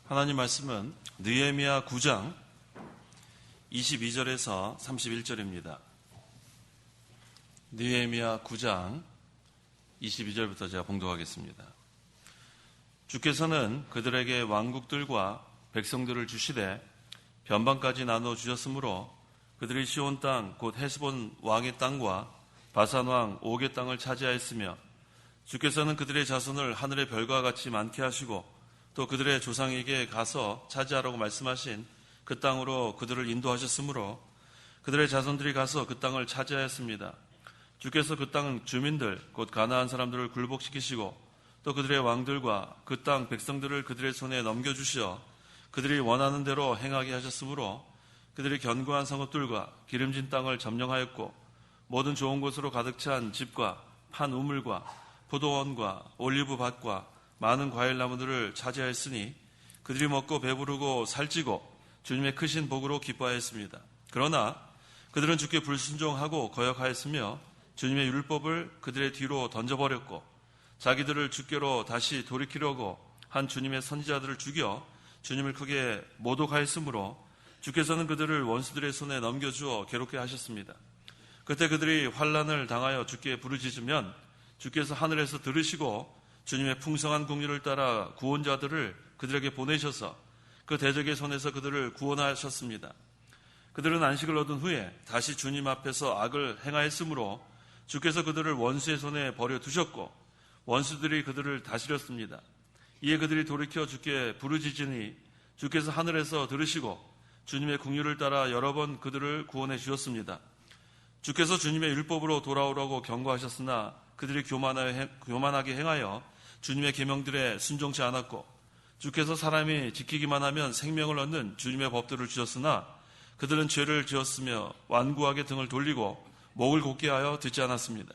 하나님 말씀은 느헤미야 9장 22절에서 31절입니다. 느헤미야 9장 22절부터 제가 봉독하겠습니다. 주께서는 그들에게 왕국들과 백성들을 주시되 변방까지 나누어 주셨으므로 그들이 시온 땅 곧 헤스본 왕의 땅과 바산 왕 옥의 땅을 차지하였으며 주께서는 그들의 자손을 하늘의 별과 같이 많게 하시고 또 그들의 조상에게 가서 차지하라고 말씀하신 그 땅으로 그들을 인도하셨으므로 그들의 자손들이 가서 그 땅을 차지하였습니다. 주께서 그 땅 주민들 곧 가나안 사람들을 굴복시키시고 또 그들의 왕들과 그 땅 백성들을 그들의 손에 넘겨주시어 그들이 원하는 대로 행하게 하셨으므로 그들이 견고한 성읍들과 기름진 땅을 점령하였고 모든 좋은 곳으로 가득 찬 집과 판 우물과 포도원과 올리브 밭과 많은 과일나무들을 차지하였으니 그들이 먹고 배부르고 살찌고 주님의 크신 복으로 기뻐하였습니다. 그러나 그들은 주께 불순종하고 거역하였으며 주님의 율법을 그들의 뒤로 던져버렸고 자기들을 주께로 다시 돌이키려고 한 주님의 선지자들을 죽여 주님을 크게 모독하였으므로 주께서는 그들을 원수들의 손에 넘겨주어 괴롭게 하셨습니다. 그때 그들이 환난을 당하여 주께 부르짖으면 주께서 하늘에서 들으시고 주님의 풍성한 긍휼을 따라 구원자들을 그들에게 보내셔서 그 대적의 손에서 그들을 구원하셨습니다. 그들은 안식을 얻은 후에 다시 주님 앞에서 악을 행하였으므로 주께서 그들을 원수의 손에 버려두셨고 원수들이 그들을 다스렸습니다. 이에 그들이 돌이켜 주께 부르짖으니 주께서 하늘에서 들으시고 주님의 긍휼을 따라 여러 번 그들을 구원해 주셨습니다. 주께서 주님의 율법으로 돌아오라고 경고하셨으나 그들이 교만하게 행하여 주님의 계명들에 순종치 않았고 주께서 사람이 지키기만 하면 생명을 얻는 주님의 법들을 주셨으나 그들은 죄를 지었으며 완고하게 등을 돌리고 목을 곧게 하여 듣지 않았습니다.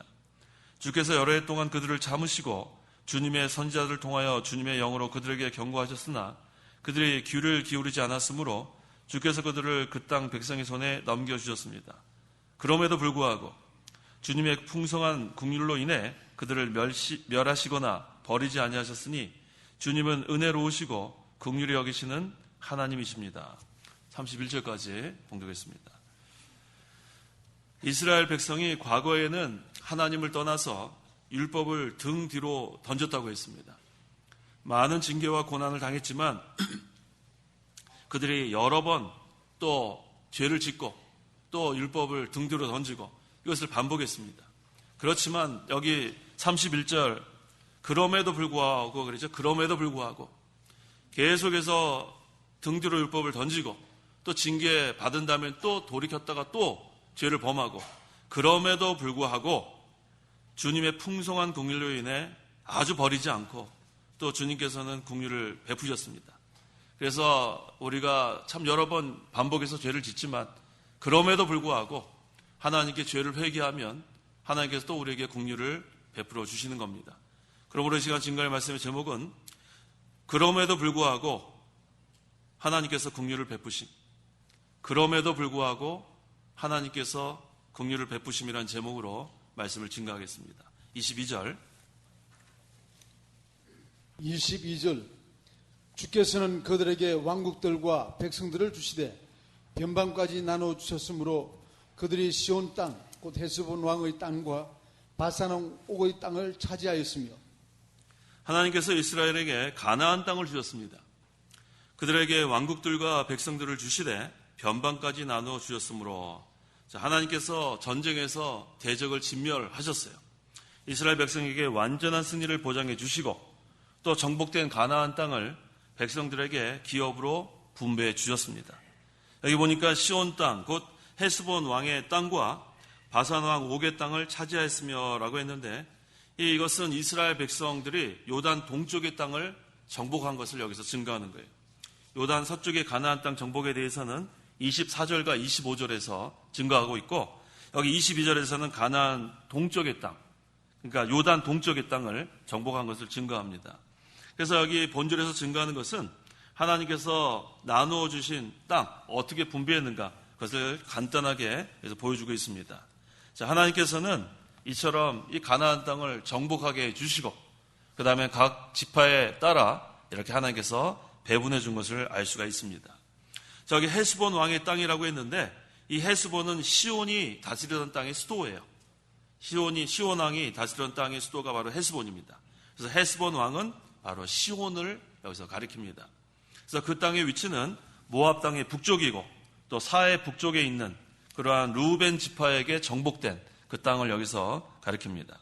주께서 여러 해 동안 그들을 참으시고 주님의 선지자들을 통하여 주님의 영으로 그들에게 경고하셨으나 그들이 귀를 기울이지 않았으므로 주께서 그들을 그 땅 백성의 손에 넘겨주셨습니다. 그럼에도 불구하고 주님의 풍성한 긍휼로 인해 그들을 멸하시거나 버리지 아니하셨으니 주님은 은혜로우시고 긍휼히 여기시는 하나님이십니다. 31절까지 봉독했습니다. 이스라엘 백성이 과거에는 하나님을 떠나서 율법을 등 뒤로 던졌다고 했습니다. 많은 징계와 고난을 당했지만 그들이 여러 번 또 죄를 짓고 또 율법을 등 뒤로 던지고 이것을 반복했습니다. 그렇지만 여기 31절 그럼에도 불구하고 그러죠. 그럼에도 불구하고 계속해서 등 뒤로 율법을 던지고 또 징계 받은 다음에 또 돌이켰다가 또 죄를 범하고 그럼에도 불구하고 주님의 풍성한 긍휼로 인해 아주 버리지 않고 또 주님께서는 긍휼을 베푸셨습니다. 그래서 우리가 참 여러 번 반복해서 죄를 짓지만 그럼에도 불구하고 하나님께 죄를 회개하면 하나님께서 또 우리에게 긍휼을 베풀어 주시는 겁니다. 그러므로 이 시간 증거의 말씀의 제목은 그럼에도 불구하고 하나님께서 긍휼을 베푸심, 그럼에도 불구하고 하나님께서 긍휼을 베푸심이라는 제목으로 말씀을 증거하겠습니다. 22절 주께서는 그들에게 왕국들과 백성들을 주시되 변방까지 나눠 주셨으므로 그들이 시온 땅 곧 헤스본 왕의 땅과 바산 왕 옥의 땅을 차지하였으며 하나님께서 이스라엘에게 가나안 땅을 주셨습니다. 그들에게 왕국들과 백성들을 주시되 변방까지 나누어 주셨으므로 하나님께서 전쟁에서 대적을 진멸하셨어요. 이스라엘 백성에게 완전한 승리를 보장해 주시고 또 정복된 가나안 땅을 백성들에게 기업으로 분배해 주셨습니다. 여기 보니까 시온 땅 곧 헤스본 왕의 땅과 바산 왕 옥의 땅을 차지하였으며 라고 했는데 이것은 이스라엘 백성들이 요단 동쪽의 땅을 정복한 것을 여기서 증거하는 거예요. 요단 서쪽의 가나안 땅 정복에 대해서는 24절과 25절에서 증거하고 있고 여기 22절에서는 가나안 동쪽의 땅, 그러니까 요단 동쪽의 땅을 정복한 것을 증거합니다. 그래서 여기 본절에서 증거하는 것은 하나님께서 나누어 주신 땅 어떻게 분배했는가 그것을 간단하게 보여주고 있습니다. 자, 하나님께서는 이처럼 이 가나안 땅을 정복하게 해주시고 그 다음에 각 지파에 따라 이렇게 하나님께서 배분해 준 것을 알 수가 있습니다. 저기 헤스본 왕의 땅이라고 했는데 이 헤스본은 시온이 다스리던 땅의 수도예요. 시온 왕이 다스리던 땅의 수도가 바로 헤스본입니다. 그래서 헤스본 왕은 바로 시온을 여기서 가리킵니다. 그래서 그 땅의 위치는 모압 땅의 북쪽이고 또 사해 북쪽에 있는 그러한 루벤 지파에게 정복된 그 땅을 여기서 가리킵니다.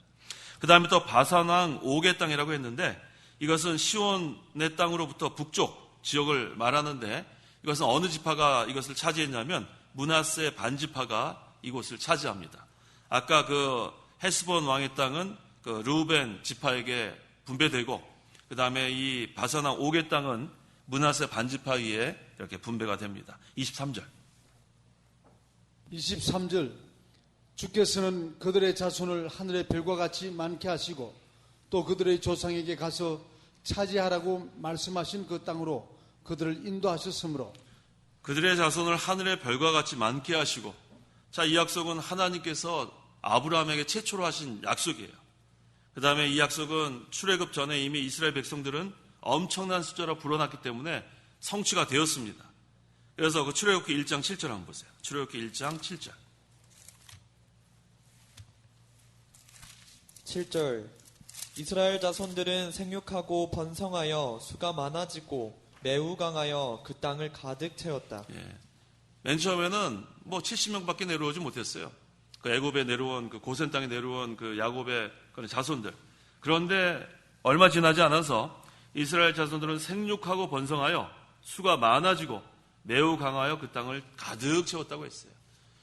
그 다음에 또 바산 왕 옥의 땅이라고 했는데 이것은 시온의 땅으로부터 북쪽 지역을 말하는데 이것은 어느 지파가 이것을 차지했냐면 므낫세 반지파가 이곳을 차지합니다. 아까 그 헤스본 왕의 땅은 그 루벤 지파에게 분배되고 그 다음에 이 바산 왕 옥의 땅은 므낫세 반지파에 이렇게 분배가 됩니다. 23절. 23절. 주께서는 그들의 자손을 하늘의 별과 같이 많게 하시고 또 그들의 조상에게 가서 차지하라고 말씀하신 그 땅으로 그들을 인도하셨으므로 그들의 자손을 하늘의 별과 같이 많게 하시고, 자, 이 약속은 하나님께서 아브라함에게 최초로 하신 약속이에요. 그 다음에 이 약속은 출애굽 전에 이미 이스라엘 백성들은 엄청난 숫자로 불어났기 때문에 성취가 되었습니다. 그래서 그 출애굽기 1장 7절 한번 보세요. 출애굽기 1장 7절. 7절. 이스라엘 자손들은 생육하고 번성하여 수가 많아지고 매우 강하여 그 땅을 가득 채웠다. 예. 맨 처음에는 70명밖에 내려오지 못했어요. 그 애굽에 내려온 그 고센 땅에 내려온 그 야곱의 그런 자손들. 그런데 얼마 지나지 않아서 이스라엘 자손들은 생육하고 번성하여 수가 많아지고 매우 강하여 그 땅을 가득 채웠다고 했어요.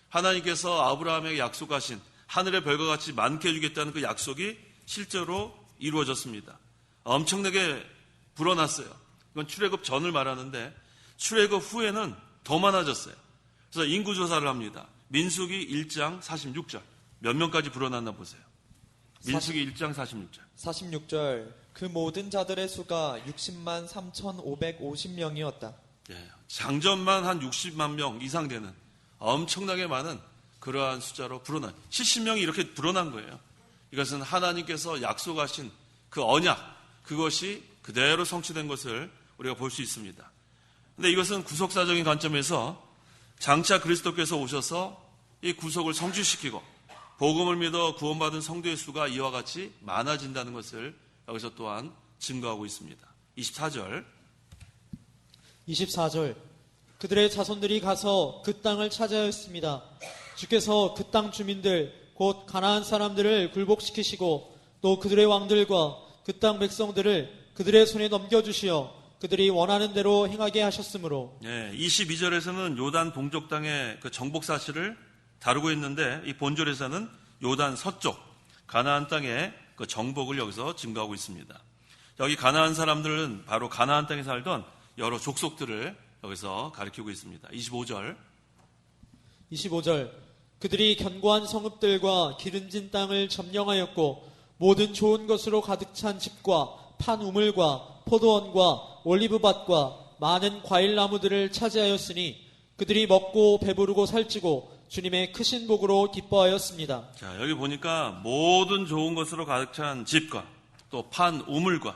하나님께서 아브라함에게 약속하신 하늘의 별과 같이 많게 해주겠다는 그 약속이 실제로 이루어졌습니다. 엄청나게 불어났어요. 이건 출애굽 전을 말하는데 출애굽 후에는 더 많아졌어요. 그래서 인구조사를 합니다. 민수기 1장 46절. 몇 명까지 불어났나 보세요. 민수기 1장 46절. 46절. 그 모든 자들의 수가 60만 3,550명이었다. 예, 장전만 한 60만 명 이상 되는 엄청나게 많은 그러한 숫자로 불어난 70명이 이렇게 불어난 거예요. 이것은 하나님께서 약속하신 그 언약, 그것이 그대로 성취된 것을 우리가 볼 수 있습니다. 근데 이것은 구속사적인 관점에서 장차 그리스도께서 오셔서 이 구속을 성취시키고 복음을 믿어 구원받은 성도의 수가 이와 같이 많아진다는 것을 여기서 또한 증거하고 있습니다. 24절. 24절. 그들의 자손들이 가서 그 땅을 차지하였습니다. 주께서 그 땅 주민들 곧 가나안 사람들을 굴복시키시고 또 그들의 왕들과 그 땅 백성들을 그들의 손에 넘겨주시어 그들이 원하는 대로 행하게 하셨으므로. 22절에서는 요단 동쪽 땅의 그 정복 사실을 다루고 있는데 이 본절에서는 요단 서쪽 가나안 땅의 그 정복을 여기서 증거하고 있습니다. 여기 가나안 사람들은 바로 가나안 땅에 살던 여러 족속들을 여기서 가리키고 있습니다. 25절. 25절. 그들이 견고한 성읍들과 기름진 땅을 점령하였고 모든 좋은 것으로 가득 찬 집과 판 우물과 포도원과 올리브밭과 많은 과일나무들을 차지하였으니 그들이 먹고 배부르고 살찌고 주님의 크신 복으로 기뻐하였습니다. 자, 여기 보니까 모든 좋은 것으로 가득 찬 집과 또 판 우물과,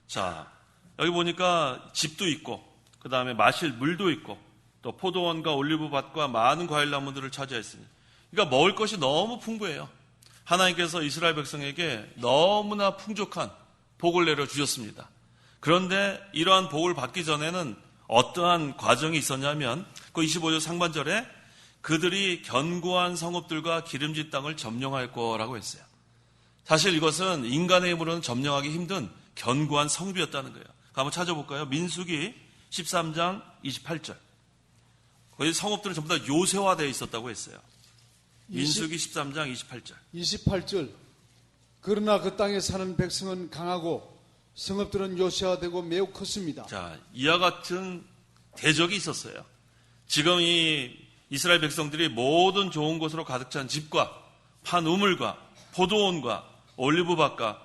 자, 여기 보니까 집도 있고 그 다음에 마실 물도 있고 또 포도원과 올리브밭과 많은 과일나무들을 차지했습니다. 그러니까 먹을 것이 너무 풍부해요. 하나님께서 이스라엘 백성에게 너무나 풍족한 복을 내려주셨습니다. 그런데 이러한 복을 받기 전에는 어떠한 과정이 있었냐면 그 25절 상반절에 그들이 견고한 성읍들과 기름진 땅을 점령하였고라고 했어요. 사실 이것은 인간의 힘으로는 점령하기 힘든 견고한 성읍이었다는 거예요. 한번 찾아볼까요? 민수기 13장 28절. 거기 성읍들은 전부 다 요새화되어 있었다고 했어요. 민수기 13장 28절. 28절. 그러나 그 땅에 사는 백성은 강하고 성읍들은 요새화되고 매우 컸습니다. 자, 이와 같은 대적이 있었어요. 지금 이 이스라엘 백성들이 모든 좋은 곳으로 가득 찬 집과 판 우물과 포도원과 올리브밭과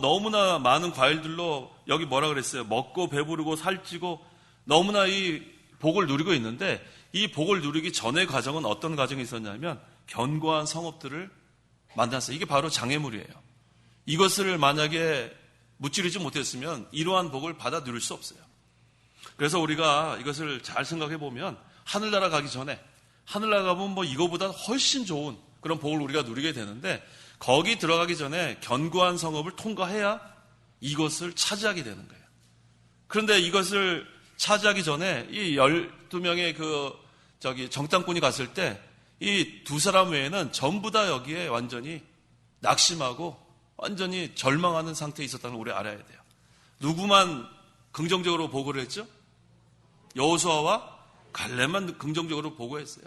너무나 많은 과일들로 여기 뭐라 그랬어요? 먹고 배부르고 살찌고 너무나 이 복을 누리고 있는데 이 복을 누리기 전의 과정은 어떤 과정이 있었냐면 견고한 성읍들을 만났어요. 이게 바로 장애물이에요. 이것을 만약에 무찌르지 못했으면 이러한 복을 받아 누릴 수 없어요. 그래서 우리가 이것을 잘 생각해 보면 하늘나라 가기 전에 하늘나라 가면 뭐 이거보다 훨씬 좋은 그런 복을 우리가 누리게 되는데 거기 들어가기 전에 견고한 성읍을 통과해야 이것을 차지하게 되는 거예요. 그런데 이것을 차지하기 전에 이 12명의 정탐꾼이 갔을 때 이 두 사람 외에는 전부 다 여기에 완전히 낙심하고 완전히 절망하는 상태에 있었다는 걸 우리 알아야 돼요. 누구만 긍정적으로 보고를 했죠? 여호수아와 갈렙만 긍정적으로 보고했어요.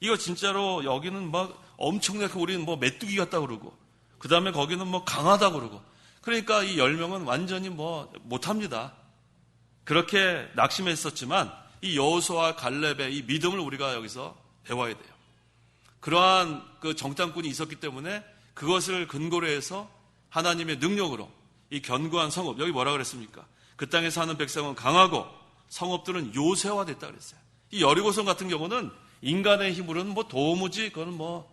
이거 진짜로 여기는 막 엄청나게 우리는 뭐 메뚜기 같다 그러고 그 다음에 거기는 뭐 강하다 그러고 그러니까 이 10명은 완전히 뭐 못합니다. 그렇게 낙심했었지만 이 여호수아와 갈렙의 이 믿음을 우리가 여기서 배워야 돼요. 그러한 그 정탐꾼이 있었기 때문에 그것을 근거로 해서 하나님의 능력으로 이 견고한 성읍, 여기 뭐라 그랬습니까? 그 땅에 사는 백성은 강하고 성읍들은 요새화됐다 그랬어요. 이 여리고성 같은 경우는 인간의 힘으로는 뭐 도무지 그거는 뭐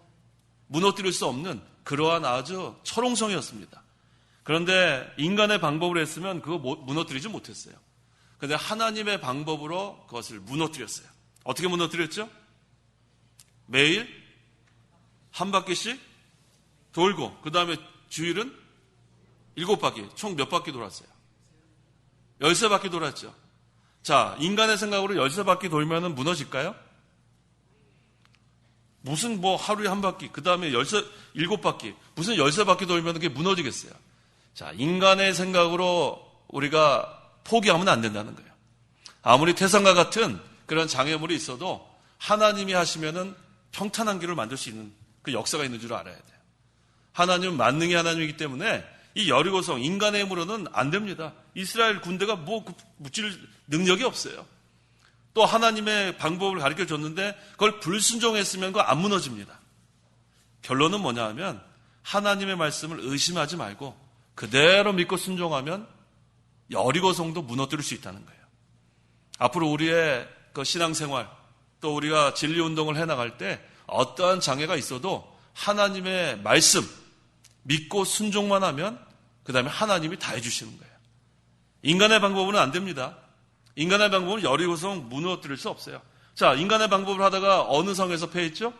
무너뜨릴 수 없는 그러한 아주 철옹성이었습니다. 그런데 인간의 방법으로 했으면 그거 무너뜨리지 못했어요. 그런데 하나님의 방법으로 그것을 무너뜨렸어요. 어떻게 무너뜨렸죠? 매일 한 바퀴씩 돌고 그 다음에 주일은 7바퀴, 총 몇 바퀴 돌았어요? 13바퀴 돌았죠. 자, 인간의 생각으로 13바퀴 돌면은 무너질까요? 무슨 뭐 하루에 한 바퀴, 그 다음에 7바퀴, 무슨 13바퀴 돌면 그게 무너지겠어요? 자, 인간의 생각으로 우리가 포기하면 안 된다는 거예요. 아무리 태산과 같은 그런 장애물이 있어도 하나님이 하시면은 평탄한 길을 만들 수 있는 그 역사가 있는 줄 알아야 돼요. 하나님은 만능의 하나님이기 때문에 이 여리고성 인간의 힘으로는 안 됩니다. 이스라엘 군대가 뭐 무찌를 능력이 없어요. 또 하나님의 방법을 가르쳐 줬는데 그걸 불순종했으면 그거 안 무너집니다. 결론은 뭐냐 하면 하나님의 말씀을 의심하지 말고 그대로 믿고 순종하면 여리고성도 무너뜨릴 수 있다는 거예요. 앞으로 우리의 그 신앙생활 또 우리가 진리운동을 해나갈 때 어떠한 장애가 있어도 하나님의 말씀 믿고 순종만 하면 그 다음에 하나님이 다 해주시는 거예요. 인간의 방법으로는 안 됩니다. 인간의 방법은 여리고성 무너뜨릴 수 없어요. 자, 인간의 방법을 하다가 어느 성에서 패했죠?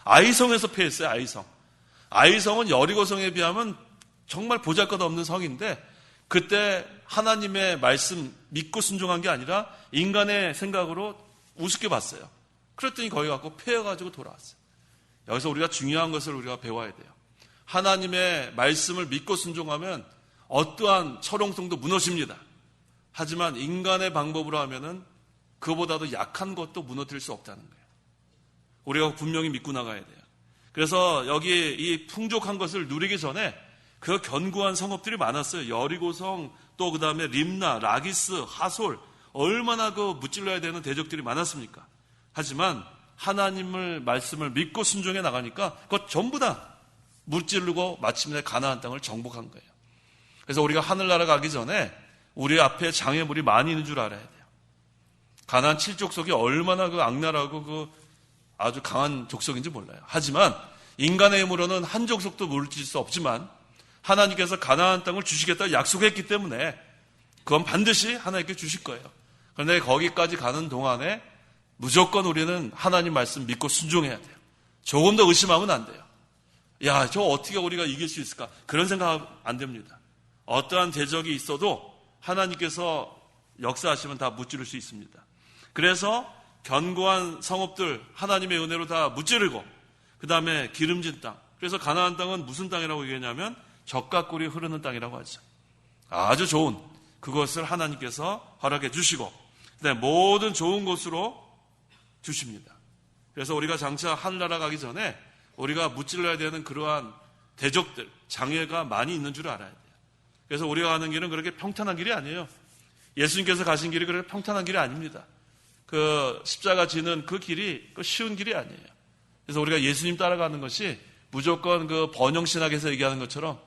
아이성에서 패했어요. 아이성. 아이성은 여리고성에 비하면 정말 보잘것없는 성인데 그때 하나님의 말씀 믿고 순종한 게 아니라 인간의 생각으로 우습게 봤어요. 그랬더니 거기 갖고 패해가지고 돌아왔어요. 여기서 우리가 중요한 것을 우리가 배워야 돼요. 하나님의 말씀을 믿고 순종하면 어떠한 철옹성도 무너집니다. 하지만 인간의 방법으로 하면은 그보다도 약한 것도 무너뜨릴 수 없다는 거예요. 우리가 분명히 믿고 나가야 돼요. 그래서 여기 이 풍족한 것을 누리기 전에 그 견고한 성읍들이 많았어요. 여리고성, 또 그 다음에 림나, 라기스, 하솔, 얼마나 그 무찔러야 되는 대적들이 많았습니까? 하지만 하나님을 말씀을 믿고 순종해 나가니까 그것 전부 다 무찌르고 마침내 가나안 땅을 정복한 거예요. 그래서 우리가 하늘나라 가기 전에 우리 앞에 장애물이 많이 있는 줄 알아야 돼요. 가나안 7족속이 얼마나 그 악랄하고 그 아주 강한 족속인지 몰라요. 하지만 인간의 힘으로는 한 족속도 물질 수 없지만 하나님께서 가나안 땅을 주시겠다고 약속했기 때문에 그건 반드시 하나님께 주실 거예요. 그런데 거기까지 가는 동안에 무조건 우리는 하나님 말씀 믿고 순종해야 돼요. 조금 더 의심하면 안 돼요. 야, 저 어떻게 우리가 이길 수 있을까? 그런 생각 안 됩니다. 어떠한 대적이 있어도 하나님께서 역사하시면 다 무찌를 수 있습니다. 그래서 견고한 성읍들 하나님의 은혜로 다 무찌르고 그 다음에 기름진 땅. 그래서 가나안 땅은 무슨 땅이라고 얘기하냐면 젖과 꿀이 흐르는 땅이라고 하죠. 아주 좋은 그것을 하나님께서 허락해 주시고 그다음에 모든 좋은 곳으로 주십니다. 그래서 우리가 장차 하늘나라 가기 전에 우리가 무찔러야 되는 그러한 대적들, 장애가 많이 있는 줄 알아야 돼요. 그래서 우리가 가는 길은 그렇게 평탄한 길이 아니에요. 예수님께서 가신 길이 그렇게 평탄한 길이 아닙니다. 그 십자가 지는 그 길이 쉬운 길이 아니에요. 그래서 우리가 예수님 따라가는 것이 무조건 그 번영신학에서 얘기하는 것처럼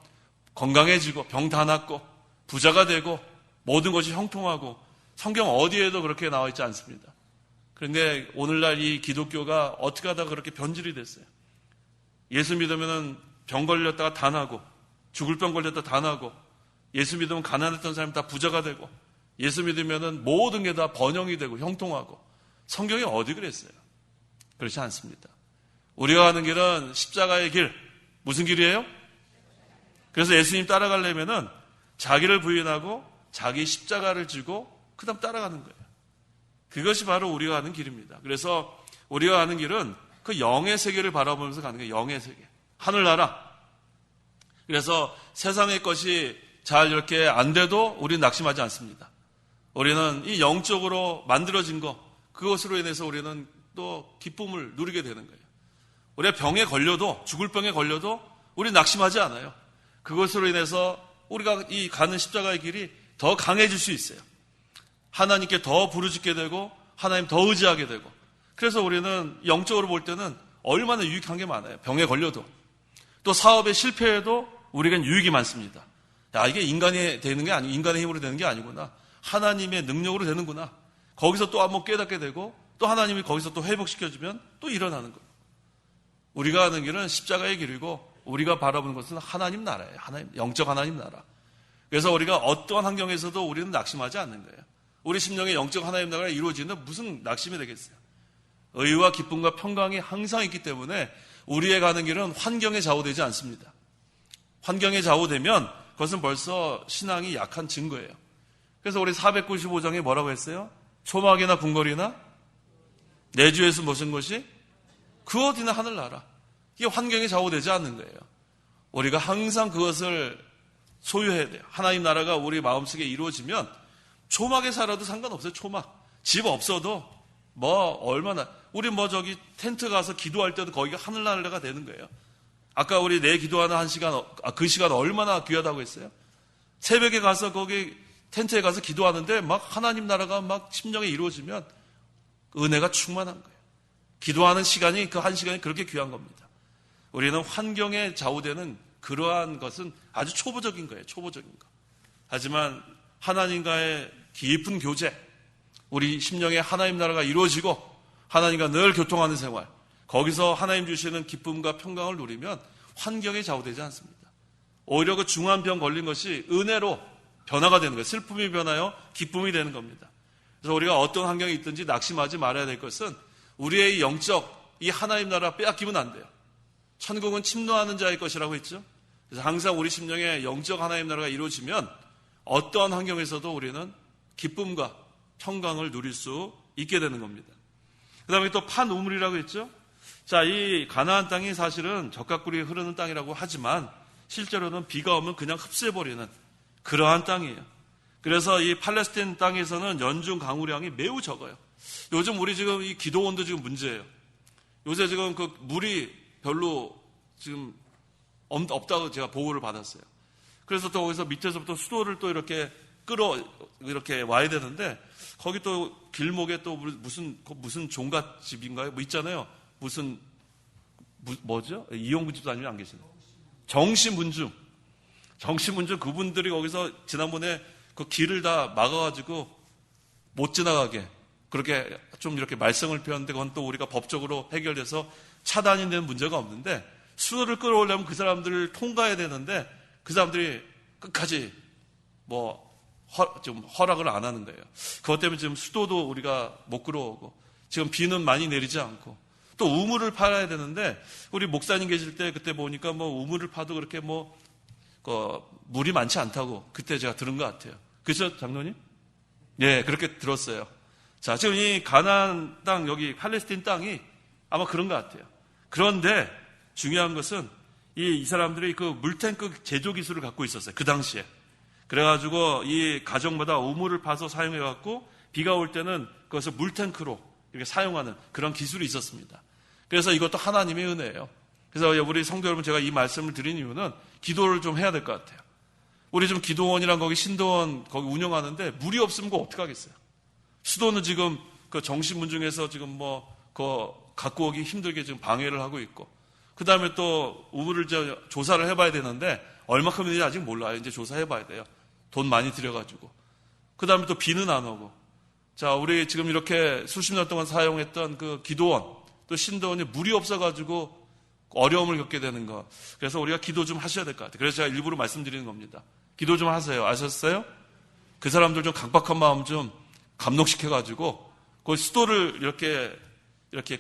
건강해지고 병 다 낫고 부자가 되고 모든 것이 형통하고 성경 어디에도 그렇게 나와 있지 않습니다. 그런데 오늘날 이 기독교가 어떻게 하다가 그렇게 변질이 됐어요. 예수 믿으면 병 걸렸다가 다 나고 죽을 병 걸렸다가 다 나고 예수 믿으면 가난했던 사람이 다 부자가 되고 예수 믿으면은 모든 게 다 번영이 되고 형통하고. 성경이 어디 그랬어요? 그렇지 않습니다. 우리가 가는 길은 십자가의 길. 무슨 길이에요? 그래서 예수님 따라가려면은 자기를 부인하고 자기 십자가를 지고 그 다음 따라가는 거예요. 그것이 바로 우리가 가는 길입니다. 그래서 우리가 가는 길은 그 영의 세계를 바라보면서 가는 거예요. 영의 세계. 하늘나라. 그래서 세상의 것이 잘 이렇게 안 돼도 우리는 낙심하지 않습니다. 우리는 이 영적으로 만들어진 것, 그것으로 인해서 우리는 또 기쁨을 누리게 되는 거예요. 우리가 병에 걸려도, 죽을 병에 걸려도 우리는 낙심하지 않아요. 그것으로 인해서 우리가 이 가는 십자가의 길이 더 강해질 수 있어요. 하나님께 더 부르짖게 되고 하나님 더 의지하게 되고. 그래서 우리는 영적으로 볼 때는 얼마나 유익한 게 많아요. 병에 걸려도. 또 사업에 실패해도 우리에겐 유익이 많습니다. 야, 이게 인간이 되는 게 아니고 인간의 힘으로 되는 게 아니구나. 하나님의 능력으로 되는구나. 거기서 또 한번 깨닫게 되고 또 하나님이 거기서 또 회복시켜주면 또 일어나는 거예요. 우리가 가는 길은 십자가의 길이고 우리가 바라보는 것은 하나님 나라예요. 하나님, 영적 하나님 나라. 그래서 우리가 어떠한 환경에서도 우리는 낙심하지 않는 거예요. 우리 심령의 영적 하나님 나라가 이루어지는 무슨 낙심이 되겠어요? 의와 기쁨과 평강이 항상 있기 때문에 우리의 가는 길은 환경에 좌우되지 않습니다. 환경에 좌우되면 그것은 벌써 신앙이 약한 증거예요. 그래서 우리 495장에 뭐라고 했어요? 초막이나 궁궐이나 내 주에서 무슨 것이? 그 어디나 하늘나라. 이게 환경에 좌우되지 않는 거예요. 우리가 항상 그것을 소유해야 돼요. 하나님 나라가 우리 마음속에 이루어지면 초막에 살아도 상관없어요. 초막. 집 없어도 얼마나 우리 저기 텐트 가서 기도할 때도 거기가 하늘나라가 되는 거예요. 아까 우리 내 기도하는 한 시간, 그 시간 얼마나 귀하다고 했어요? 새벽에 가서 거기 텐트에 가서 기도하는데 막 하나님 나라가 막 심령에 이루어지면 은혜가 충만한 거예요. 기도하는 시간이 그 한 시간이 그렇게 귀한 겁니다. 우리는 환경에 좌우되는 그러한 것은 아주 초보적인 거예요. 초보적인 거. 하지만 하나님과의 깊은 교제, 우리 심령에 하나님 나라가 이루어지고 하나님과 늘 교통하는 생활, 거기서 하나님 주시는 기쁨과 평강을 누리면 환경에 좌우되지 않습니다. 오히려 그 중한 병 걸린 것이 은혜로 변화가 되는 거예요. 슬픔이 변하여 기쁨이 되는 겁니다. 그래서 우리가 어떤 환경에 있든지 낙심하지 말아야 될 것은 우리의 영적 이 하나님 나라 빼앗기면 안 돼요. 천국은 침노하는 자의 것이라고 했죠. 그래서 항상 우리 심령에 영적 하나님 나라가 이루어지면 어떠한 환경에서도 우리는 기쁨과 평강을 누릴 수 있게 되는 겁니다. 그 다음에 또 판우물이라고 했죠. 자, 이 가나안 땅이 사실은 적각꿀이 흐르는 땅이라고 하지만 실제로는 비가 오면 그냥 흡수해버리는 그러한 땅이에요. 그래서 이 팔레스타인 땅에서는 연중 강우량이 매우 적어요. 요즘 우리 지금 이 기도원도 지금 문제예요. 요새 지금 그 물이 별로 지금 없다고 제가 보고를 받았어요. 그래서 또 거기서 밑에서부터 수도를 또 이렇게 이렇게 와야 되는데 거기 또 길목에 또 무슨 종갓집인가요? 뭐 있잖아요. 뭐죠? 이용구 집도 아니면 안 계시나요? 정신문중 그분들이 거기서 지난번에 그 길을 다 막아가지고 못 지나가게 그렇게 좀 이렇게 말썽을 피웠는데 그건 또 우리가 법적으로 해결돼서 차단이 되는 문제가 없는데 수도를 끌어오려면 그 사람들을 통과해야 되는데 그 사람들이 끝까지 좀 허락을 안 하는 거예요. 그것 때문에 지금 수도도 우리가 못 끌어오고 지금 비는 많이 내리지 않고 또 우물을 파야 되는데 우리 목사님 계실 때 그때 보니까 우물을 파도 그렇게 물이 많지 않다고 그때 제가 들은 것 같아요. 그렇죠, 장로님? 예, 그렇게 들었어요. 자, 지금 이 가나안 땅 여기 팔레스타인 땅이 아마 그런 것 같아요. 그런데 중요한 것은 이 사람들이 그 물탱크 제조 기술을 갖고 있었어요. 그 당시에. 그래가지고 이 가정마다 우물을 파서 사용해갖고 비가 올 때는 그것을 물탱크로 이렇게 사용하는 그런 기술이 있었습니다. 그래서 이것도 하나님의 은혜예요. 그래서 우리 성도 여러분 제가 이 말씀을 드린 이유는 기도를 좀 해야 될 것 같아요. 우리 지금 기도원이랑 거기 신도원 거기 운영하는데 물이 없으면 그거 어떡하겠어요? 수도는 지금 그 정신문중에서 지금 갖고 오기 힘들게 지금 방해를 하고 있고 그 다음에 또 우물을 조사를 해봐야 되는데 얼마큼인지 아직 몰라요. 이제 조사해봐야 돼요. 돈 많이 들여가지고. 그 다음에 또 비는 안 오고. 자, 우리 지금 이렇게 수십 년 동안 사용했던 그 기도원, 또 신도원이 물이 없어가지고 어려움을 겪게 되는 거. 그래서 우리가 기도 좀 하셔야 될 것 같아요. 그래서 제가 일부러 말씀드리는 겁니다. 기도 좀 하세요. 아셨어요? 그 사람들 좀 강박한 마음 좀 감독시켜가지고 그 수도를 이렇게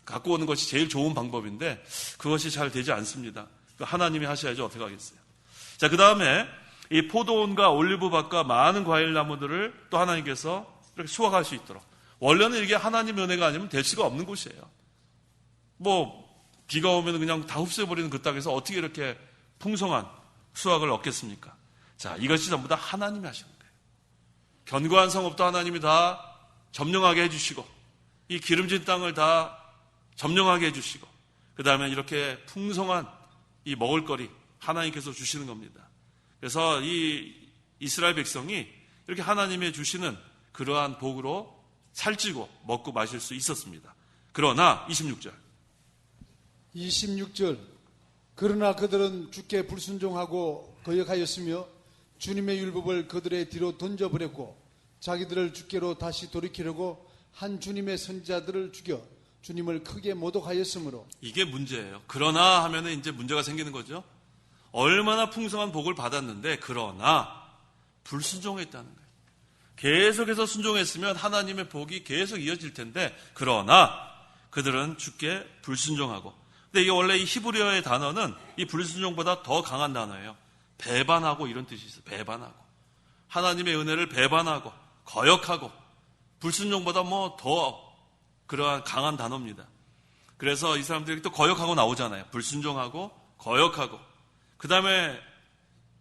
갖고 오는 것이 제일 좋은 방법인데 그것이 잘 되지 않습니다. 하나님이 하셔야지 어떻게 하겠어요. 자, 그 다음에 이 포도원과 올리브밭과 많은 과일나무들을 또 하나님께서 이렇게 수확할 수 있도록. 원래는 이게 하나님의 은혜가 아니면 될 수가 없는 곳이에요. 뭐 비가 오면 그냥 다 흡수해버리는 그 땅에서 어떻게 이렇게 풍성한 수확을 얻겠습니까? 자, 이것이 전부 다 하나님이 하시는 거예요. 견고한 성읍도 하나님이 다 점령하게 해주시고 이 기름진 땅을 다 점령하게 해주시고 그 다음에 이렇게 풍성한 이 먹을거리 하나님께서 주시는 겁니다. 그래서 이 이스라엘 백성이 이렇게 하나님의 주시는 그러한 복으로 살찌고 먹고 마실 수 있었습니다. 그러나 26절 그러나 그들은 주께 불순종하고 거역하였으며 주님의 율법을 그들의 뒤로 던져버렸고 자기들을 주께로 다시 돌이키려고 한 주님의 선지자들을 죽여 주님을 크게 모독하였으므로. 이게 문제예요. 그러나 하면은 이제 문제가 생기는 거죠. 얼마나 풍성한 복을 받았는데 그러나 불순종했다는 거예요. 계속해서 순종했으면 하나님의 복이 계속 이어질 텐데 그러나 그들은 주께 불순종하고. 근데 이게 원래 이 히브리어의 단어는 이 불순종보다 더 강한 단어예요. 배반하고 이런 뜻이 있어요. 배반하고. 하나님의 은혜를 배반하고 거역하고 불순종보다 뭐 더 그러한 강한 단어입니다. 그래서 이 사람들이 또 거역하고 나오잖아요. 불순종하고 거역하고 그 다음에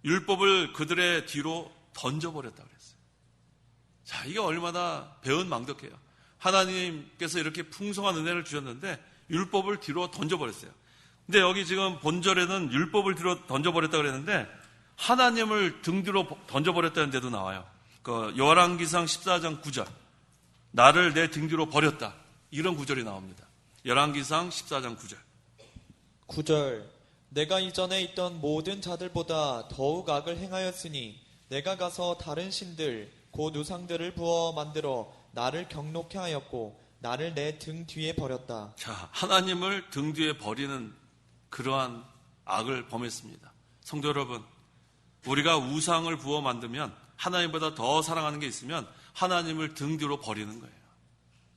율법을 그들의 뒤로 던져버렸다고 그랬어요. 자, 이게 얼마나 배은망덕해요. 하나님께서 이렇게 풍성한 은혜를 주셨는데 율법을 뒤로 던져버렸어요. 근데 여기 지금 본절에는 율법을 뒤로 던져버렸다고 그랬는데 하나님을 등 뒤로 던져버렸다는 데도 나와요. 그 열왕기상 14장 9절 나를 내 등 뒤로 버렸다. 이런 구절이 나옵니다. 열왕기상 14장 9절 9절 내가 이전에 있던 모든 자들보다 더욱 악을 행하였으니 내가 가서 다른 신들 곧 우상들을 부어 만들어 나를 경록케 하였고 나를 내 등 뒤에 버렸다. 자, 하나님을 등 뒤에 버리는 그러한 악을 범했습니다. 성도 여러분, 우리가 우상을 부어 만들면 하나님보다 더 사랑하는 게 있으면 하나님을 등 뒤로 버리는 거예요.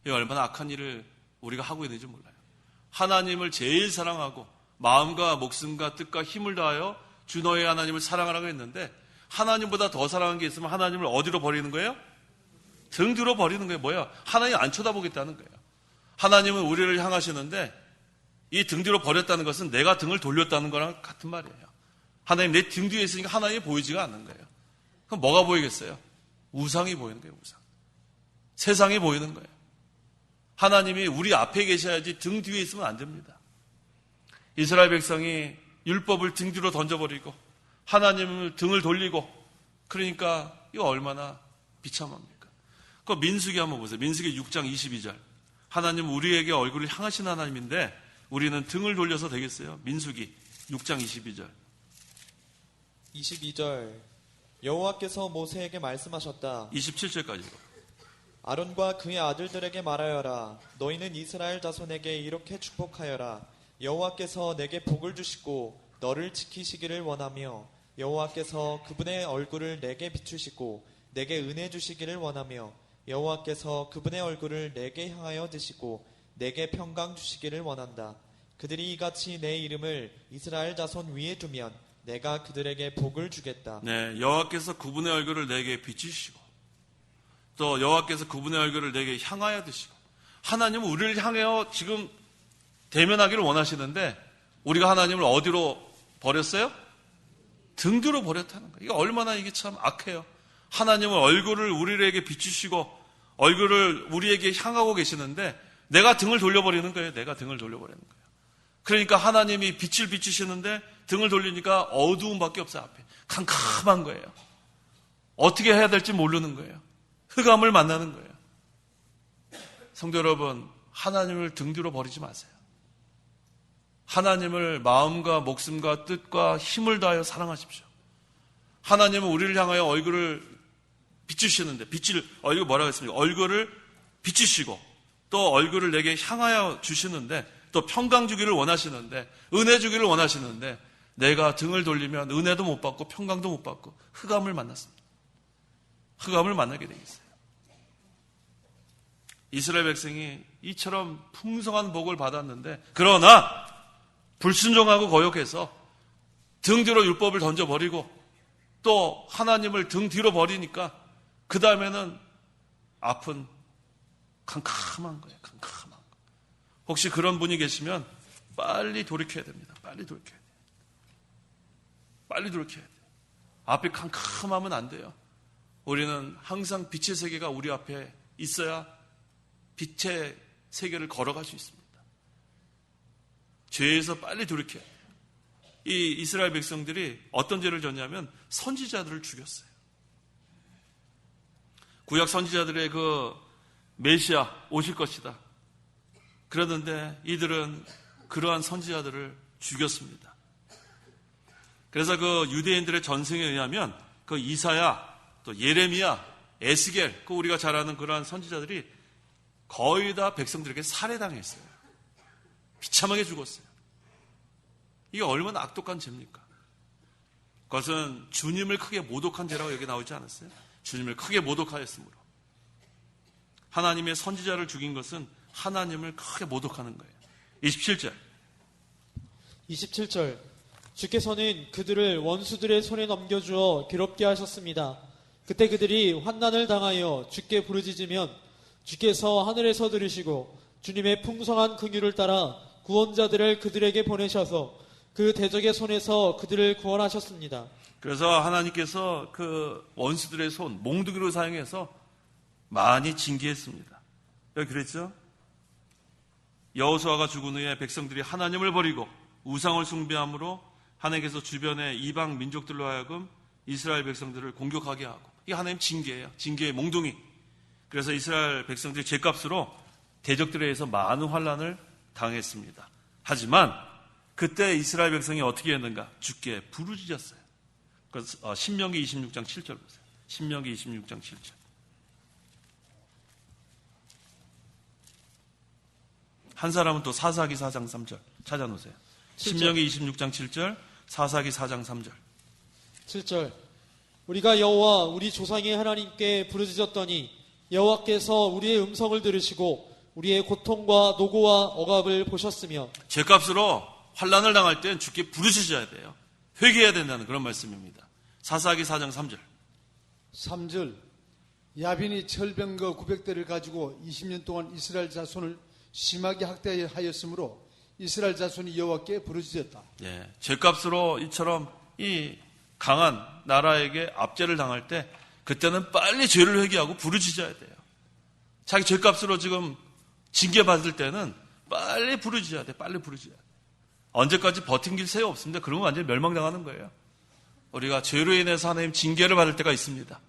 이 얼마나 악한 일을 우리가 하고 있는지 몰라요. 하나님을 제일 사랑하고 마음과 목숨과 뜻과 힘을 다하여 주 너의 하나님을 사랑하라고 했는데 하나님보다 더 사랑하는 게 있으면 하나님을 어디로 버리는 거예요? 등 뒤로 버리는 거예요. 뭐야? 하나님 안 쳐다보겠다는 거예요. 하나님은 우리를 향하시는데 이 등 뒤로 버렸다는 것은 내가 등을 돌렸다는 거랑 같은 말이에요. 하나님 내 등 뒤에 있으니까 하나님이 보이지가 않는 거예요. 그럼 뭐가 보이겠어요? 우상이 보이는 거예요. 우상. 세상이 보이는 거예요. 하나님이 우리 앞에 계셔야지 등 뒤에 있으면 안 됩니다. 이스라엘 백성이 율법을 등 뒤로 던져버리고 하나님을 등을 돌리고 그러니까 이거 얼마나 비참합니까? 그 민수기 한번 보세요. 민수기 6장 22절 하나님 우리에게 얼굴을 향하신 하나님인데 우리는 등을 돌려서 되겠어요? 민수기 6장 22절 22절 여호와께서 모세에게 말씀하셨다. 27절까지요. 아론과 그의 아들들에게 말하여라. 너희는 이스라엘 자손에게 이렇게 축복하여라. 여호와께서 내게 복을 주시고 너를 지키시기를 원하며 여호와께서 그분의 얼굴을 내게 비추시고 내게 은혜 주시기를 원하며 여호와께서 그분의 얼굴을 내게 향하여 드시고 내게 평강 주시기를 원한다. 그들이 이같이 내 이름을 이스라엘 자손 위에 두면 내가 그들에게 복을 주겠다. 네, 여호와께서 그분의 얼굴을 내게 비추시고 또 여호와께서 그분의 얼굴을 내게 향하여 드시고 하나님은 우리를 향하여 지금 대면하기를 원하시는데 우리가 하나님을 어디로 버렸어요? 등 뒤로 버렸다는 거예요. 이게 얼마나 이게 참 악해요. 하나님은 얼굴을 우리에게 비추시고 얼굴을 우리에게 향하고 계시는데 내가 등을 돌려버리는 거예요. 내가 등을 돌려버리는 거예요. 그러니까 하나님이 빛을 비추시는데 등을 돌리니까 어두움밖에 없어요. 앞에 캄캄한 거예요. 어떻게 해야 될지 모르는 거예요. 흑암을 만나는 거예요. 성도 여러분, 하나님을 등 뒤로 버리지 마세요. 하나님을 마음과 목숨과 뜻과 힘을 다하여 사랑하십시오. 하나님은 우리를 향하여 얼굴을 비추시는데 얼굴 뭐라고 했습니까? 얼굴을 비추시고 또 얼굴을 내게 향하여 주시는데 또 평강 주기를 원하시는데 은혜 주기를 원하시는데 내가 등을 돌리면 은혜도 못 받고 평강도 못 받고 흑암을 만났습니다. 흑암을 만나게 되겠어요. 이스라엘 백성이 이처럼 풍성한 복을 받았는데 그러나 불순종하고 거역해서 등 뒤로 율법을 던져버리고 또 하나님을 등 뒤로 버리니까 그 다음에는 앞은 캄캄한 거예요. 캄캄한 거. 혹시 그런 분이 계시면 빨리 돌이켜야 됩니다. 빨리 돌이켜야 돼요. 빨리 돌이켜야 돼요. 앞이 캄캄하면 안 돼요. 우리는 항상 빛의 세계가 우리 앞에 있어야 빛의 세계를 걸어갈 수 있습니다. 죄에서 빨리 돌이켜야 돼요. 이 이스라엘 백성들이 어떤 죄를 졌냐면 선지자들을 죽였어요. 구약 선지자들의 그 메시아 오실 것이다. 그러는데 이들은 그러한 선지자들을 죽였습니다. 그래서 그 유대인들의 전승에 의하면 그 이사야, 또 예레미야, 에스겔, 그 우리가 잘 아는 그러한 선지자들이 거의 다 백성들에게 살해당했어요. 비참하게 죽었어요. 이게 얼마나 악독한 죄입니까? 그것은 주님을 크게 모독한 죄라고 여기 나오지 않았어요? 주님을 크게 모독하였으므로. 하나님의 선지자를 죽인 것은 하나님을 크게 모독하는 거예요. 27절. 27절. 주께서는 그들을 원수들의 손에 넘겨주어 괴롭게 하셨습니다. 그때 그들이 환난을 당하여 주께 부르짖으면 주께서 하늘에서 들으시고 주님의 풍성한 긍휼을 따라 구원자들을 그들에게 보내셔서 그 대적의 손에서 그들을 구원하셨습니다. 그래서 하나님께서 그 원수들의 손, 몽둥이로 사용해서 많이 징계했습니다. 여기 그랬죠? 여호수아가 죽은 후에 백성들이 하나님을 버리고 우상을 숭배함으로 하나님께서 주변의 이방 민족들로 하여금 이스라엘 백성들을 공격하게 하고, 이게 하나님 징계예요. 징계의 몽둥이. 그래서 이스라엘 백성들이 죄값으로 대적들에 의해서 많은 환난을 당했습니다. 하지만 그때 이스라엘 백성이 어떻게 했는가? 주께 부르짖었어요. 그래서 신명기 26장 7절 보세요. 신명기 26장 7절. 한 사람은 또 사사기 4장 3절 찾아놓으세요. 7절. 신명기 26장 7절, 사사기 4장 3절. 7절. 우리가 여호와 우리 조상의 하나님께 부르짖었더니 여호와께서 우리의 음성을 들으시고 우리의 고통과 노고와 억압을 보셨으며, 죄값으로 환난을 당할 땐 주께 부르짖어야 돼요. 회개해야 된다는 그런 말씀입니다. 사사기 4장 3절. 3절. 야빈이 철병거 900대를 가지고 20년 동안 이스라엘 자손을 심하게 학대하였으므로 이스라엘 자손이 여호와께 부르짖었다. 예, 죄값으로 이처럼 이 강한 나라에게 압제를 당할 때 그때는 빨리 죄를 회개하고 부르짖어야 돼요. 자기 죄값으로 지금 징계받을 때는 빨리 부르짖어야 돼. 빨리 부르짖어야 돼. 언제까지 버틴길 새가 없습니다. 그러면 완전히 멸망당하는 거예요. 우리가 죄로 인해서 하나님 징계를 받을 때가 있습니다.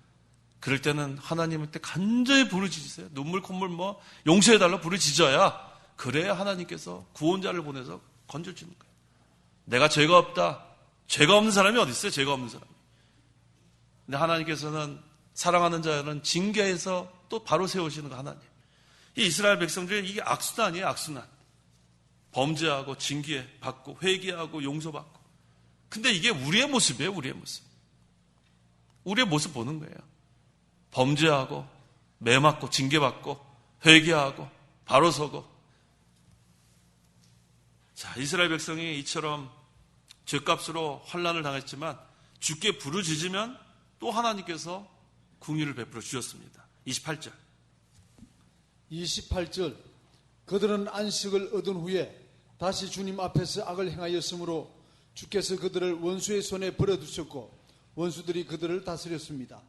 그럴 때는 하나님한테 간절히 부르짖으세요. 눈물 콧물 용서해달라 부르짖어야, 그래야 하나님께서 구원자를 보내서 건져주는 거예요. 내가 죄가 없다. 죄가 없는 사람이 어디 있어요? 죄가 없는 사람이. 근데 하나님께서는 사랑하는 자는 징계해서 또 바로 세우시는 거 하나님. 이 이스라엘 백성들이 이게 악순환이에요. 악순환. 범죄하고 징계받고 회개하고 용서받고. 근데 이게 우리의 모습이에요. 우리의 모습. 우리의 모습 보는 거예요. 범죄하고 매맞고 징계받고 회개하고 바로 서고. 자, 이스라엘 백성이 이처럼 죄값으로 환난을 당했지만 주께 부르짖으면 또 하나님께서 긍휼을 베풀어 주셨습니다. 28절. 28절. 그들은 안식을 얻은 후에 다시 주님 앞에서 악을 행하였으므로 주께서 그들을 원수의 손에 버려두셨고 원수들이 그들을 다스렸습니다.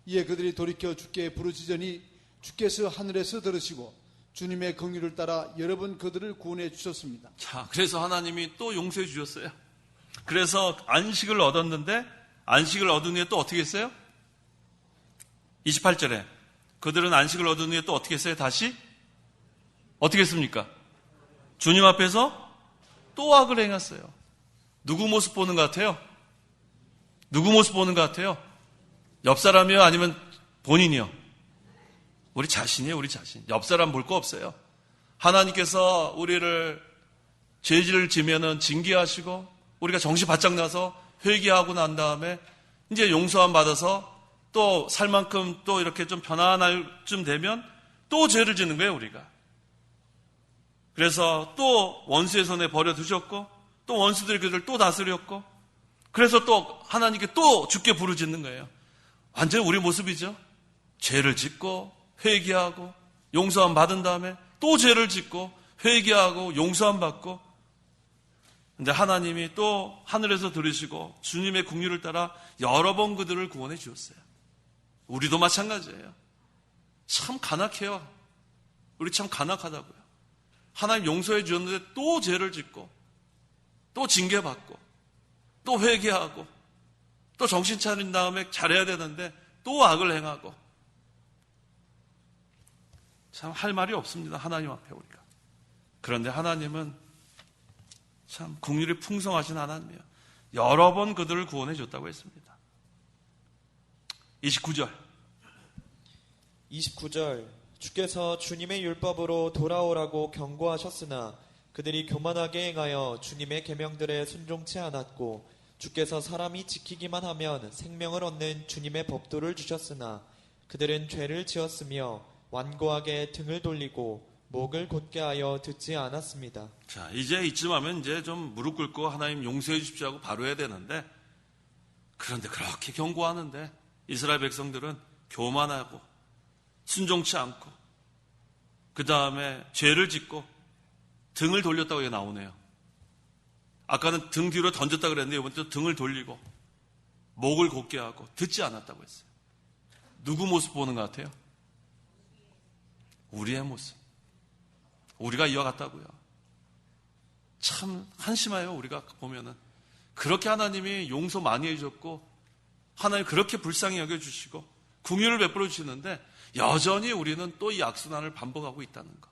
이에 그들이 돌이켜 주께 부르짖으니 주께서 하늘에서 들으시고 주님의 긍휼을 따라 여러 번 그들을 구원해 주셨습니다. 자, 그래서 하나님이 또 용서해 주셨어요. 그래서 안식을 얻었는데 안식을 얻은 후에 또 어떻게 했어요? 28절에 그들은 안식을 얻은 후에 또 어떻게 했어요? 다시 어떻게 했습니까? 주님 앞에서 또 악을 행했어요. 누구 모습 보는 것 같아요? 누구 모습 보는 것 같아요? 옆 사람이요? 아니면 본인이요? 우리 자신이에요. 우리 자신. 옆 사람 볼 거 없어요. 하나님께서 우리를 죄를 지면은 징계하시고 우리가 정신 바짝 나서 회개하고 난 다음에 이제 용서함 받아서 또 살 만큼 또 이렇게 좀 편안할 쯤 되면 또 죄를 짓는 거예요, 우리가. 그래서 또 원수의 손에 버려두셨고 또 원수들이 그들을 또 다스렸고 그래서 또 하나님께 또 주께 부르짖는 거예요. 완전히 우리 모습이죠. 죄를 짓고 회개하고 용서함 받은 다음에 또 죄를 짓고 회개하고 용서함 받고 근데 하나님이 또 하늘에서 들으시고 주님의 긍휼을 따라 여러 번 그들을 구원해 주셨어요. 우리도 마찬가지예요. 참 간악해요. 우리 참 간악하다고요. 하나님 용서해 주셨는데 또 죄를 짓고 또 징계받고 또 회개하고 또 정신 차린 다음에 잘해야 되는데 또 악을 행하고 참 할 말이 없습니다. 하나님 앞에 우리가. 그런데 하나님은 참 긍휼이 풍성하신 하나님이에요. 여러 번 그들을 구원해 줬다고 했습니다. 29절 29절 주께서 주님의 율법으로 돌아오라고 경고하셨으나 그들이 교만하게 행하여 주님의 계명들에 순종치 않았고 주께서 사람이 지키기만 하면 생명을 얻는 주님의 법도를 주셨으나 그들은 죄를 지었으며 완고하게 등을 돌리고 목을 곧게 하여 듣지 않았습니다. 자, 이제 이쯤 하면 이제 좀 무릎 꿇고 하나님 용서해 주십시오 하고 바로 해야 되는데 그런데 그렇게 경고하는데 이스라엘 백성들은 교만하고 순종치 않고 그 다음에 죄를 짓고 등을 돌렸다고 이게 나오네요. 아까는 등 뒤로 던졌다 그랬는데 이번 또 등을 돌리고 목을 곧게 하고 듣지 않았다고 했어요. 누구 모습 보는 것 같아요? 우리의 모습. 우리가 이어갔다고요. 참 한심해요. 우리가 보면은 그렇게 하나님이 용서 많이 해주셨고 하나님 그렇게 불쌍히 여겨주시고 긍휼을 베풀어 주시는데 여전히 우리는 또 이 악순환을 반복하고 있다는 것.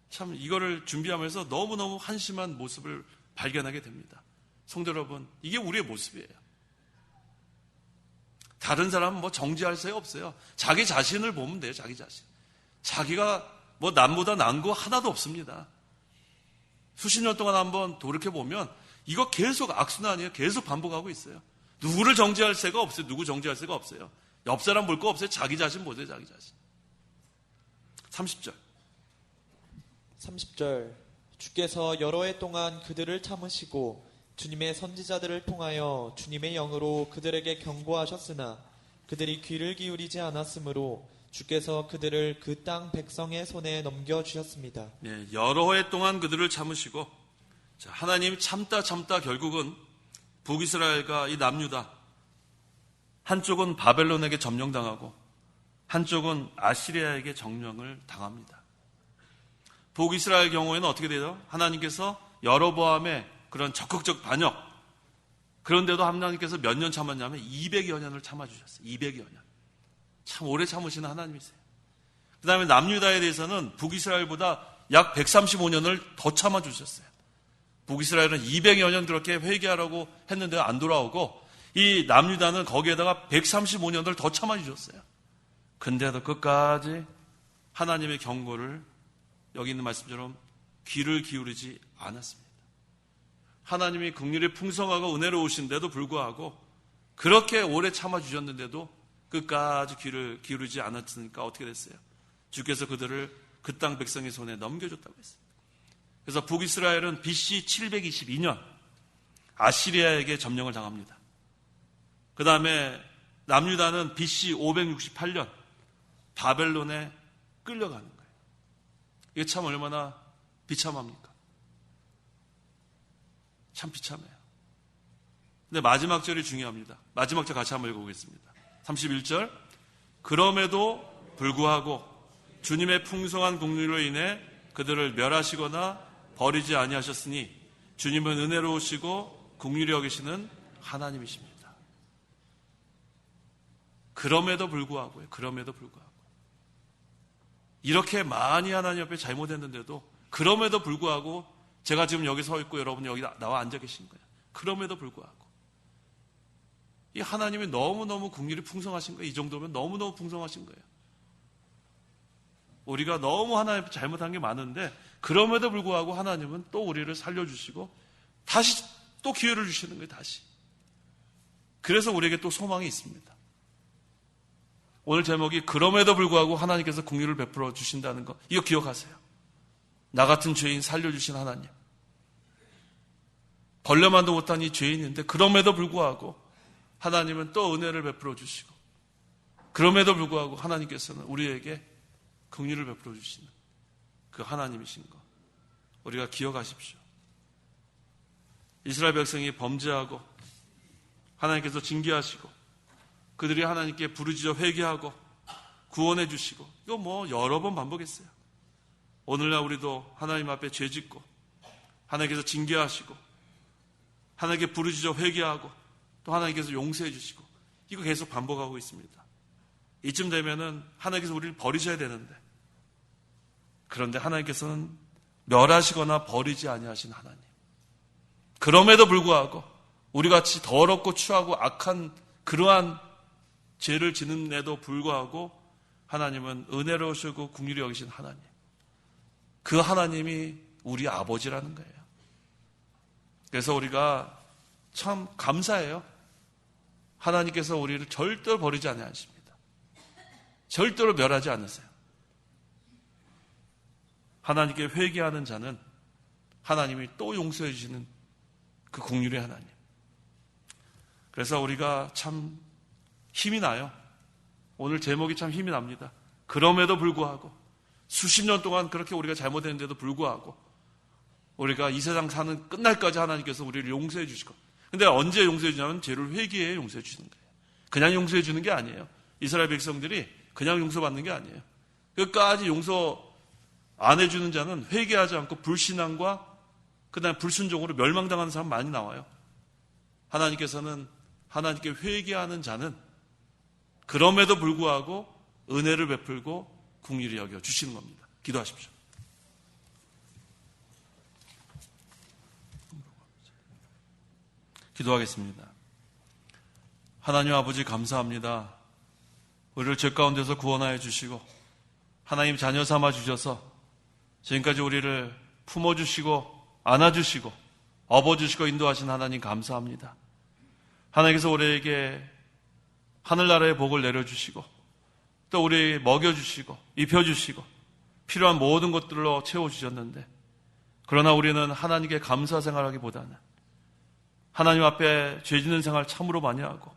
참 이거를 준비하면서 너무너무 한심한 모습을 발견하게 됩니다. 성도 여러분, 이게 우리의 모습이에요. 다른 사람은 뭐 정죄할 새 없어요. 자기 자신을 보면 돼요. 자기 자신. 자기가 뭐 남보다 나은 거 하나도 없습니다. 수십 년 동안 한번 돌이켜보면 이거 계속 악순환이에요. 계속 반복하고 있어요. 누구를 정죄할 새가 없어요. 누구 정죄할 새가 없어요. 옆 사람 볼 거 없어요. 자기 자신 보세요. 자기 자신. 30절 30절 주께서 여러 해 동안 그들을 참으시고 주님의 선지자들을 통하여 주님의 영으로 그들에게 경고하셨으나 그들이 귀를 기울이지 않았으므로 주께서 그들을 그 땅 백성의 손에 넘겨주셨습니다. 네, 여러 해 동안 그들을 참으시고 자, 하나님 참다 결국은 북이스라엘과 이 남유다 한쪽은 바벨론에게 점령당하고 한쪽은 아시리아에게 점령을 당합니다. 북이스라엘 경우에는 어떻게 돼요? 하나님께서 여로보암의 그런 적극적 반역 그런데도 하나님께서 몇 년 참았냐면 200여 년을 참아주셨어요. 200여 년. 참 오래 참으시는 하나님이세요. 그 다음에 남유다에 대해서는 북이스라엘보다 약 135년을 더 참아주셨어요. 북이스라엘은 200여 년 그렇게 회개하라고 했는데 안 돌아오고 이 남유다는 거기에다가 135년을 더 참아주셨어요. 근데도 끝까지 하나님의 경고를 여기 있는 말씀처럼 귀를 기울이지 않았습니다. 하나님이 긍휼이 풍성하고 은혜로우신데도 불구하고 그렇게 오래 참아주셨는데도 끝까지 귀를 기울이지 않았으니까 어떻게 됐어요? 주께서 그들을 그 땅 백성의 손에 넘겨줬다고 했어요. 그래서 북이스라엘은 BC 722년 아시리아에게 점령을 당합니다. 그 다음에 남유다는 BC 568년 바벨론에 끌려가는 거예요. 이게 참 얼마나 비참합니까? 참 비참해요. 근데 마지막 절이 중요합니다. 마지막 절 같이 한번 읽어보겠습니다. 31절 그럼에도 불구하고 주님의 풍성한 긍휼로 인해 그들을 멸하시거나 버리지 아니하셨으니 주님은 은혜로우시고 긍휼히 여기시는 하나님이십니다. 그럼에도 불구하고요. 그럼에도 불구하고 이렇게 많이 하나님 앞에 잘못했는데도 그럼에도 불구하고 제가 지금 여기 서 있고 여러분이 여기 나와 앉아 계신 거예요. 그럼에도 불구하고 이 하나님이 너무너무 긍휼이 풍성하신 거예요. 이 정도면 너무너무 풍성하신 거예요. 우리가 너무 하나님 앞에 잘못한 게 많은데 그럼에도 불구하고 하나님은 또 우리를 살려주시고 다시 또 기회를 주시는 거예요. 다시. 그래서 우리에게 또 소망이 있습니다. 오늘 제목이 그럼에도 불구하고 하나님께서 긍휼을 베풀어 주신다는 거, 이거 기억하세요. 나 같은 죄인 살려주신 하나님. 벌레만도 못한 이 죄인인데 그럼에도 불구하고 하나님은 또 은혜를 베풀어 주시고, 그럼에도 불구하고 하나님께서는 우리에게 긍휼을 베풀어 주시는 그 하나님이신 것, 우리가 기억하십시오. 이스라엘 백성이 범죄하고 하나님께서 징계하시고 그들이 하나님께 부르짖어 회개하고 구원해 주시고, 이거 뭐 여러 번 반복했어요. 오늘날 우리도 하나님 앞에 죄짓고 하나님께서 징계하시고 하나님께 부르짖어 회개하고 또 하나님께서 용서해 주시고, 이거 계속 반복하고 있습니다. 이쯤 되면은 하나님께서 우리를 버리셔야 되는데, 그런데 하나님께서는 멸하시거나 버리지 아니하신 하나님. 그럼에도 불구하고 우리같이 더럽고 추하고 악한 그러한 죄를 지는데도 불구하고 하나님은 은혜로우시고 긍휼히 여기신 하나님. 그 하나님이 우리 아버지라는 거예요. 그래서 우리가 참 감사해요. 하나님께서 우리를 절대로 버리지 아니하십니다. 절대로 멸하지 않으세요. 하나님께 회개하는 자는 하나님이 또 용서해 주시는 그 긍휼의 하나님. 그래서 우리가 참 힘이 나요. 오늘 제목이 참 힘이 납니다. 그럼에도 불구하고 수십 년 동안 그렇게 우리가 잘못했는데도 불구하고 우리가 이 세상 사는 끝날까지 하나님께서 우리를 용서해 주시고, 근데 언제 용서해 주냐면 죄를 회개해 용서해 주시는 거예요. 그냥 용서해 주는 게 아니에요. 이스라엘 백성들이 그냥 용서받는 게 아니에요. 끝까지 용서 안 해주는 자는 회개하지 않고 불신앙과 그다음 불순종으로 멸망당하는 사람 많이 나와요. 하나님께서는 하나님께 회개하는 자는 그럼에도 불구하고 은혜를 베풀고 긍휼히 여겨 주시는 겁니다. 기도하십시오. 기도하겠습니다. 하나님 아버지 감사합니다. 우리를 죄 가운데서 구원하여 주시고 하나님 자녀 삼아 주셔서 지금까지 우리를 품어주시고 안아주시고 업어주시고 인도하신 하나님 감사합니다. 하나님께서 우리에게 하늘나라의 복을 내려주시고 또 우리 먹여주시고 입혀주시고 필요한 모든 것들로 채워주셨는데, 그러나 우리는 하나님께 감사 생활하기보다는 하나님 앞에 죄 짓는 생활 참으로 많이 하고,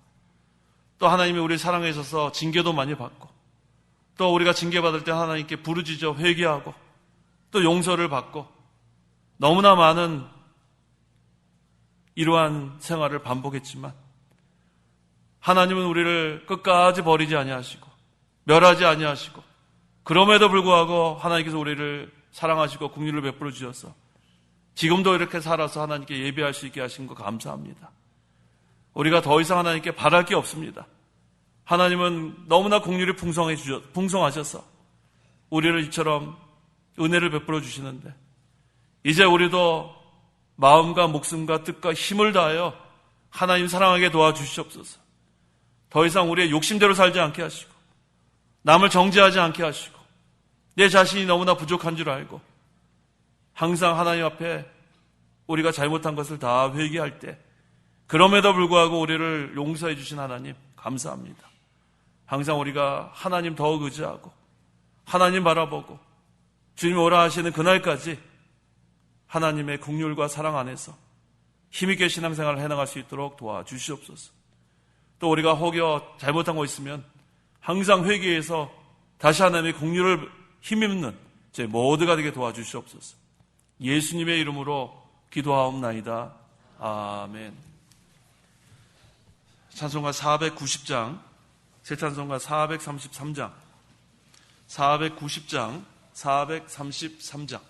또 하나님이 우리 사랑에 있어서 징계도 많이 받고, 또 우리가 징계받을 때 하나님께 부르짖어 회개하고 또 용서를 받고, 너무나 많은 이러한 생활을 반복했지만 하나님은 우리를 끝까지 버리지 아니하시고 멸하지 아니하시고, 그럼에도 불구하고 하나님께서 우리를 사랑하시고 긍휼을 베풀어 주셔서 지금도 이렇게 살아서 하나님께 예배할 수 있게 하신 거 감사합니다. 우리가 더 이상 하나님께 바랄 게 없습니다. 하나님은 너무나 긍휼이 풍성하셔서 우리를 이처럼 은혜를 베풀어 주시는데, 이제 우리도 마음과 목숨과 뜻과 힘을 다하여 하나님 사랑하게 도와주시옵소서. 더 이상 우리의 욕심대로 살지 않게 하시고 남을 정죄하지 않게 하시고 내 자신이 너무나 부족한 줄 알고 항상 하나님 앞에 우리가 잘못한 것을 다 회개할 때 그럼에도 불구하고 우리를 용서해 주신 하나님 감사합니다. 항상 우리가 하나님 더욱 의지하고 하나님 바라보고 주님 오라 하시는 그날까지 하나님의 긍휼과 사랑 안에서 힘있게 신앙생활을 해나갈 수 있도록 도와주시옵소서. 또 우리가 혹여 잘못한 거 있으면 항상 회개해서 다시 하나님의 긍휼을 힘입는 제 모두가 되게 도와주시옵소서. 예수님의 이름으로 기도하옵나이다. 아멘. 찬송가 490장, 새 찬송가 433장, 490장, 433장.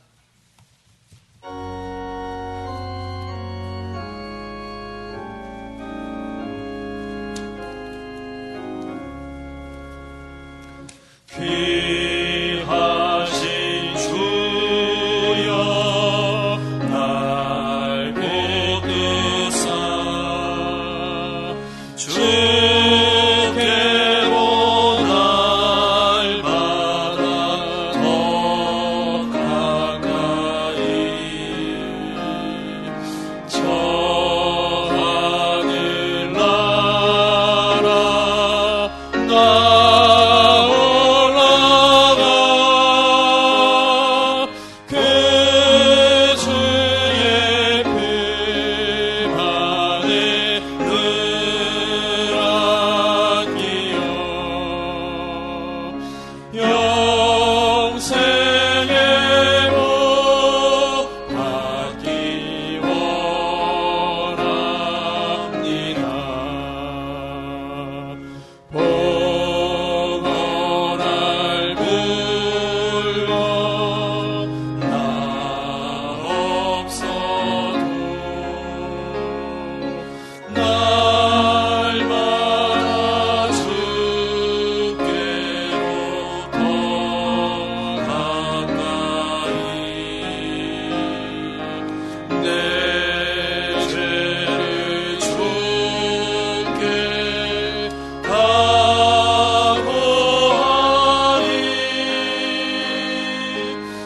귀하신 주여 날 붙드사 주께로 날 받아 더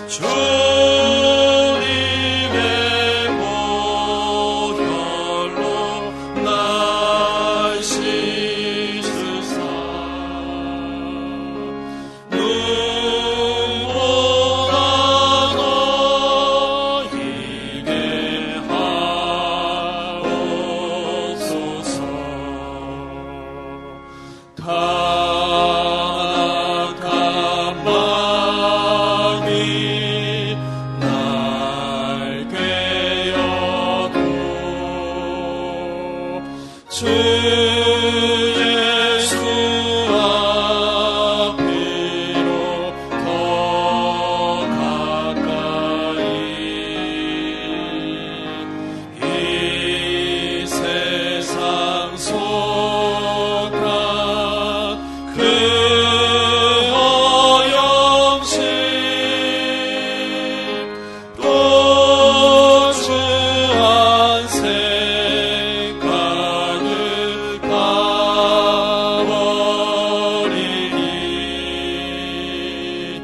주님의 보혈로 날 씻으사 눈보다 너희게 하옵소서. 타락한 마음이 날 꿰어도 주 예수 앞으로 더 가까이 이 세상 속한 그 허영심 또 주 안색 가득하버리니